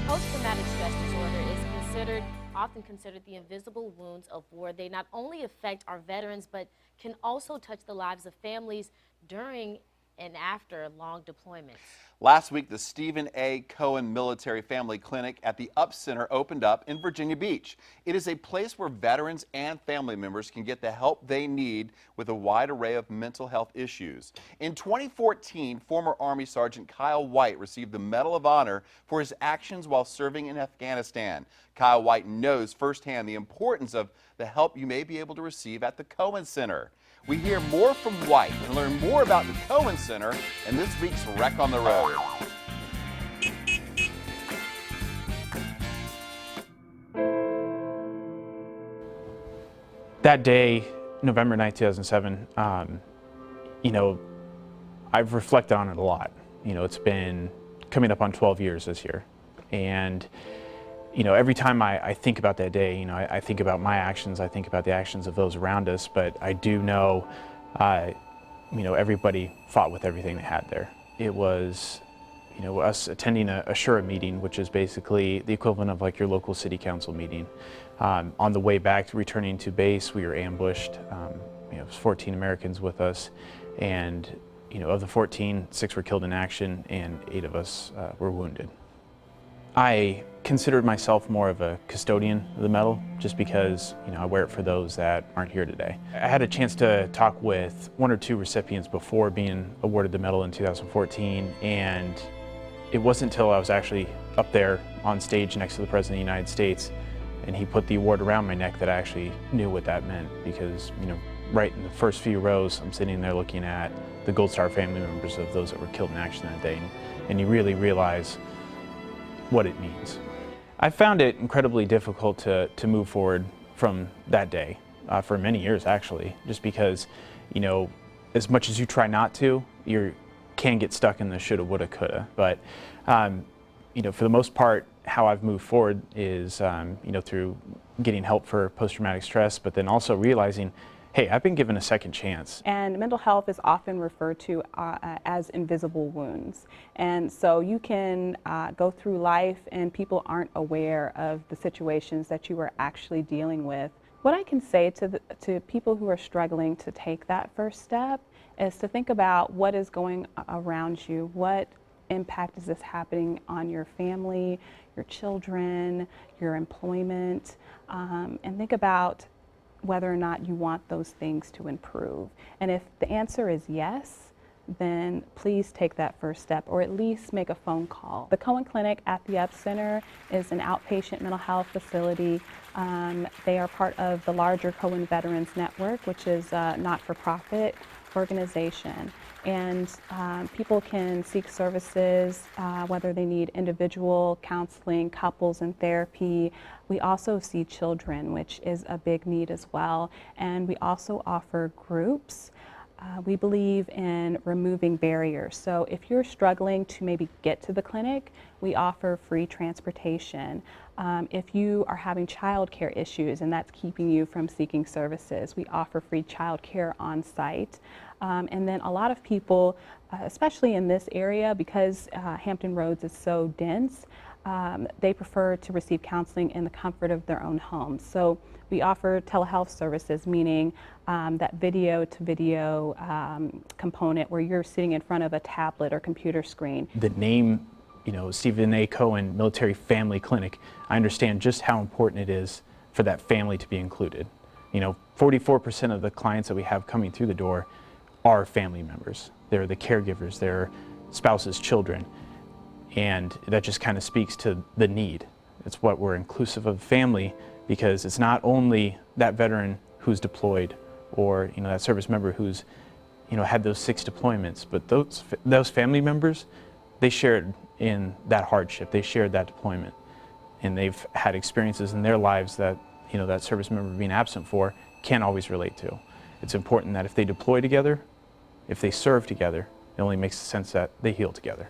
Post-traumatic stress disorder is often considered the invisible wounds of war. They not only affect our veterans, but can also touch the lives of families during and after long deployments. Last week, the Stephen A. Cohen Military Family Clinic at the UP Center opened up in Virginia Beach. It is a place where veterans and family members can get the help they need with a wide array of mental health issues. In 2014, former Army Sergeant Kyle White received the Medal of Honor for his actions while serving in Afghanistan. Kyle White knows firsthand the importance of the help you may be able to receive at the Cohen Center. We hear more from White and learn more about the Cohen Center in this week's Reck on the Road. That day, November 9, 2007, I've reflected on it a lot. It's been coming up on 12 years this year. And every time I think about that day, I think about my actions, I think about the actions of those around us, but I do know, everybody fought with everything they had there. It was, us attending a Shura meeting, which is basically the equivalent of like your local city council meeting. On the way back, returning to base, we were ambushed. It was 14 Americans with us, and of the 14, 6 were killed in action, and 8 of us were wounded. I considered myself more of a custodian of the medal just because, I wear it for those that aren't here today. I had a chance to talk with 1 or 2 recipients before being awarded the medal in 2014, and it wasn't until I was actually up there on stage next to the President of the United States and he put the award around my neck that I actually knew what that meant, because, right in the first few rows, I'm sitting there looking at the Gold Star family members of those that were killed in action that day, and you really realize what it means. I found it incredibly difficult to move forward from that day, for many years actually, just because, as much as you try not to, you can get stuck in the shoulda, woulda, coulda. But, for the most part, how I've moved forward is, through getting help for post-traumatic stress, but then also realizing, hey, I've been given a second chance. And mental health is often referred to as invisible wounds. And so you can go through life and people aren't aware of the situations that you are actually dealing with. What I can say to people who are struggling to take that first step is to think about what is going around you. What impact is this happening on your family, your children, your employment, and think about whether or not you want those things to improve. And if the answer is yes, then please take that first step, or at least make a phone call. The Cohen Clinic at the UP Center is an outpatient mental health facility. They are part of the larger Cohen Veterans Network, which is a not-for-profit organization. And people can seek services, whether they need individual counseling, couples and therapy. We also see children, which is a big need as well. And we also offer groups. We believe in removing barriers. So if you're struggling to maybe get to the clinic, we offer free transportation. If you are having childcare issues and that's keeping you from seeking services, we offer free childcare on site. And then a lot of people, especially in this area, because Hampton Roads is so dense, they prefer to receive counseling in the comfort of their own homes. So we offer telehealth services, meaning that video-to-video component where you're sitting in front of a tablet or computer screen. The name, Stephen A. Cohen Military Family Clinic, I understand just how important it is for that family to be included. 44% of the clients that we have coming through the door are family members. They're the caregivers, they're spouses, children. And that just kind of speaks to the need. It's what we're inclusive of family, because it's not only that veteran who's deployed or that service member who's had those 6 deployments, but those family members, they shared in that hardship, they shared that deployment, and they've had experiences in their lives that that service member being absent for can't always relate to. It's important that if they deploy together, if they serve together, it only makes sense that they heal together.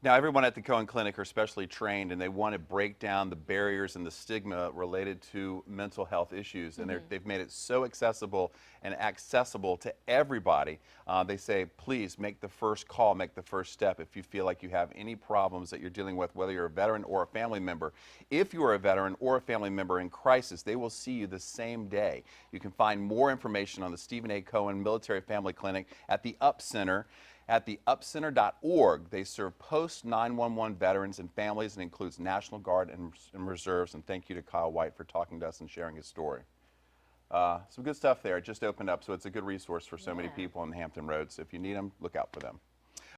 Now, everyone at the Cohen Clinic are specially trained, and they want to break down the barriers and the stigma related to mental health issues. And they've made it so accessible and accessible to everybody. They say, please make the first call, make the first step if you feel like you have any problems that you're dealing with, whether you're a veteran or a family member. If you are a veteran or a family member in crisis, they will see you the same day. You can find more information on the Stephen A. Cohen Military Family Clinic at the UP Center. At theupcenter.org. They serve post-911 veterans and families and includes National Guard and Reserves. And thank you to Kyle White for talking to us and sharing his story. Some good stuff there. It just opened up, so it's a good resource for so many people in Hampton Roads. So if you need them, look out for them.